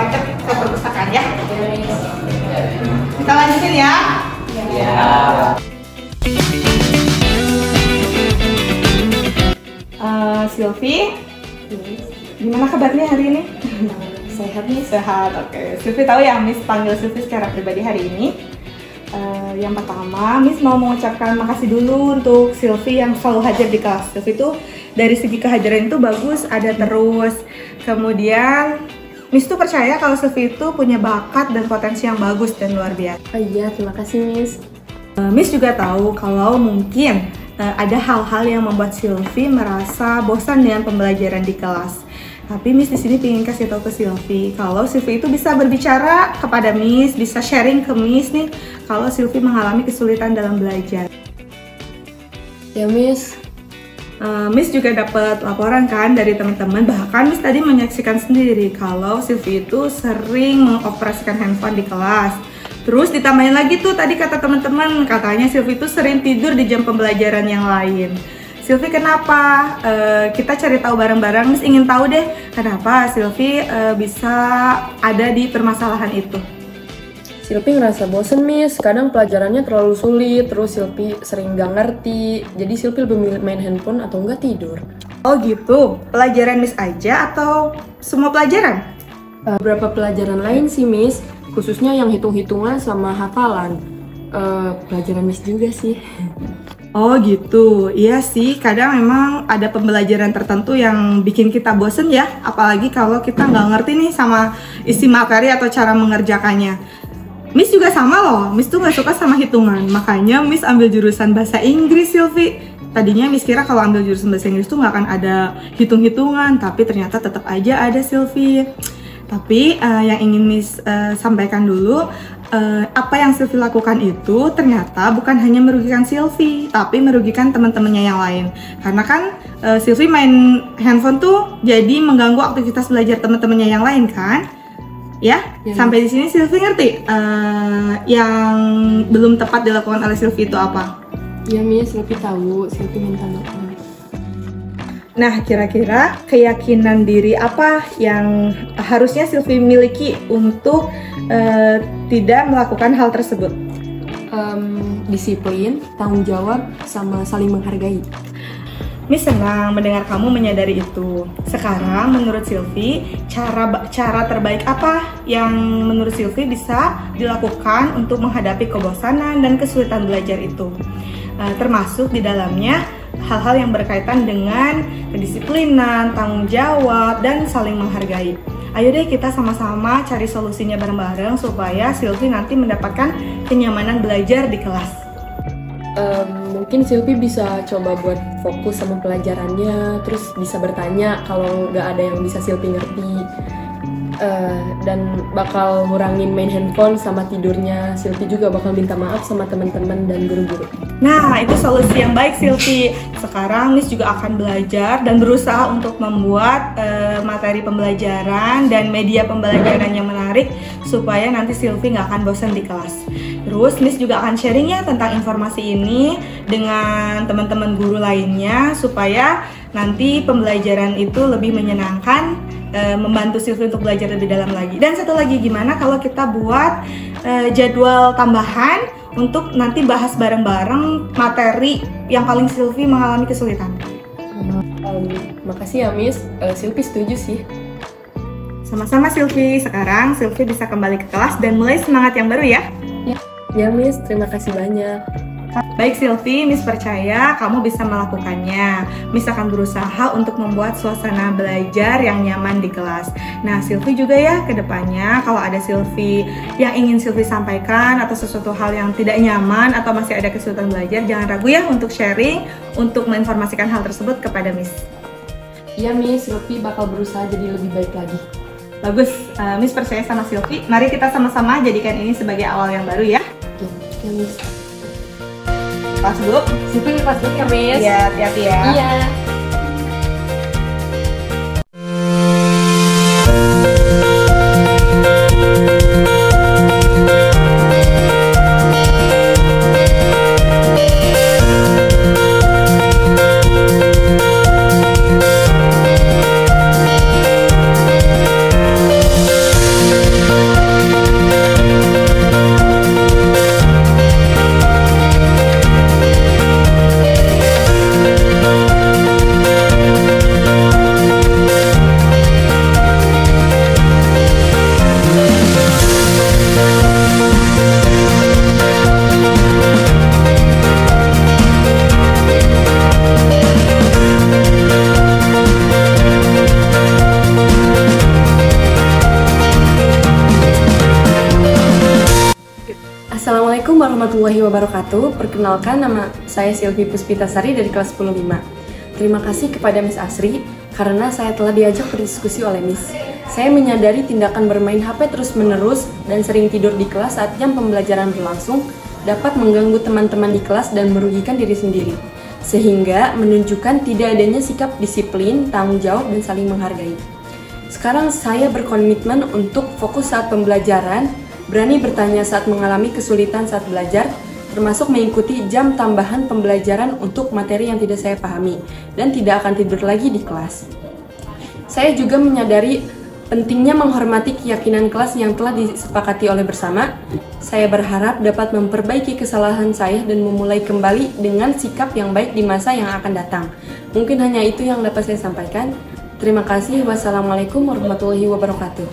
ngecek ke perpustakaan ya. Kita lanjutin ya. Silvi, gimana kabarnya hari ini? Sehat nih. Sehat, oke. Silvi tahu ya, Miss panggil Silvi secara pribadi hari ini. Yang pertama, Miss mau mengucapkan makasih dulu untuk Silvi yang selalu hadir di kelas. Silvi itu dari segi kehajaran itu bagus, ada terus. Kemudian Miss tuh percaya kalau Silvi itu punya bakat dan potensi yang bagus dan luar biasa. Oh iya, terima kasih Miss. Miss juga tahu kalau mungkin ada hal-hal yang membuat Silvi merasa bosan dengan pembelajaran di kelas. Tapi Miss di sini ingin kasih tahu ke Silvi kalau Silvi itu bisa berbicara kepada Miss, bisa sharing ke Miss nih kalau Silvi mengalami kesulitan dalam belajar. Ya Miss. Miss juga dapat laporan kan dari teman-teman, bahkan Miss tadi menyaksikan sendiri kalau Silvi itu sering mengoperasikan handphone di kelas. Terus ditambahin lagi tuh tadi kata teman-teman, katanya Silvi itu sering tidur di jam pembelajaran yang lain. Silvi kenapa? Kita cari tahu bareng-bareng. Miss ingin tahu deh kenapa Silvi bisa ada di permasalahan itu. Silvi ngerasa bosen Miss, kadang pelajarannya terlalu sulit, terus Silvi sering gak ngerti. Jadi Silvi lebih milih main handphone atau enggak tidur. Oh gitu, pelajaran Miss aja atau semua pelajaran? Beberapa pelajaran lain sih Miss, khususnya yang hitung-hitungan sama hafalan. Pelajaran Miss juga sih. Oh gitu, iya sih kadang memang ada pembelajaran tertentu yang bikin kita bosen ya. Apalagi kalau kita nggak ngerti nih sama isi materi atau cara mengerjakannya. Miss juga sama loh, Miss tuh nggak suka sama hitungan. Makanya Miss ambil jurusan bahasa Inggris Silvi. Tadinya Miss kira kalau ambil jurusan bahasa Inggris tuh nggak akan ada hitung-hitungan. Tapi ternyata tetap aja ada Silvi. Tapi yang ingin Miss sampaikan dulu, apa yang Silvi lakukan itu ternyata bukan hanya merugikan Silvi, tapi merugikan teman-temannya yang lain. Karena kan Silvi main handphone tuh jadi mengganggu aktivitas belajar teman-temannya yang lain kan? Ya, sampai di sini Silvi ngerti yang belum tepat dilakukan oleh Silvi itu apa? Iya Miss, Silvi tahu, Silvi minta maaf. Nah, kira-kira keyakinan diri apa yang harusnya Silvi miliki untuk tidak melakukan hal tersebut? Disiplin, tanggung jawab, sama saling menghargai. Miss senang mendengar kamu menyadari itu. Sekarang menurut Silvi, cara terbaik apa yang menurut Silvi bisa dilakukan untuk menghadapi kebosanan dan kesulitan belajar itu? Termasuk di dalamnya hal-hal yang berkaitan dengan kedisiplinan, tanggung jawab, dan saling menghargai. Ayo deh kita sama-sama cari solusinya bareng-bareng supaya Silvi nanti mendapatkan kenyamanan belajar di kelas. Mungkin Silvi bisa coba buat fokus sama pelajarannya, terus bisa bertanya kalau nggak ada yang bisa Silvi ngerti. Dan bakal ngurangin main handphone sama tidurnya. Silvi juga bakal minta maaf sama teman-teman dan guru-guru. Nah, itu solusi yang baik Silvi. Sekarang Miss juga akan belajar dan berusaha untuk membuat materi pembelajaran dan media pembelajaran yang menarik supaya nanti Silvi nggak akan bosan di kelas. Terus Miss juga akan sharing ya tentang informasi ini dengan teman-teman guru lainnya supaya nanti pembelajaran itu lebih menyenangkan, membantu Silvi untuk belajar lebih dalam lagi. Dan satu lagi, gimana kalau kita buat jadwal tambahan untuk nanti bahas bareng-bareng materi yang paling Silvi mengalami kesulitan. Makasih ya Miss, Silvi setuju sih. Sama-sama Silvi, sekarang Silvi bisa kembali ke kelas dan mulai semangat yang baru ya. Ya Miss, terima kasih banyak. Baik Silvi, Miss percaya kamu bisa melakukannya. Miss akan berusaha untuk membuat suasana belajar yang nyaman di kelas. Nah, Silvi juga ya ke depannya kalau ada Silvi yang ingin Silvi sampaikan atau sesuatu hal yang tidak nyaman atau masih ada kesulitan belajar, jangan ragu ya untuk sharing, untuk menginformasikan hal tersebut kepada Miss. Iya Miss, Silvi bakal berusaha jadi lebih baik lagi. Bagus, Miss percaya sama Silvi. Mari kita sama-sama jadikan ini sebagai awal yang baru ya. Ya Miss. Kelas dulu. Silvi kelas dulu ya Miss. Iya, hati-hati ya. Iya. Assalamualaikum warahmatullahi wabarakatuh. Perkenalkan, nama saya Silvi Puspitasari dari kelas 105. Terima kasih kepada Miss Asri karena saya telah diajak berdiskusi oleh Miss. Saya menyadari tindakan bermain HP terus-menerus dan sering tidur di kelas saat jam pembelajaran berlangsung dapat mengganggu teman-teman di kelas dan merugikan diri sendiri, sehingga menunjukkan tidak adanya sikap disiplin, tanggung jawab, dan saling menghargai. Sekarang saya berkomitmen untuk fokus saat pembelajaran, berani bertanya saat mengalami kesulitan saat belajar, termasuk mengikuti jam tambahan pembelajaran untuk materi yang tidak saya pahami, dan tidak akan tidur lagi di kelas. Saya juga menyadari pentingnya menghormati keyakinan kelas yang telah disepakati oleh bersama. Saya berharap dapat memperbaiki kesalahan saya dan memulai kembali dengan sikap yang baik di masa yang akan datang. Mungkin hanya itu yang dapat saya sampaikan. Terima kasih. Wassalamualaikum warahmatullahi wabarakatuh.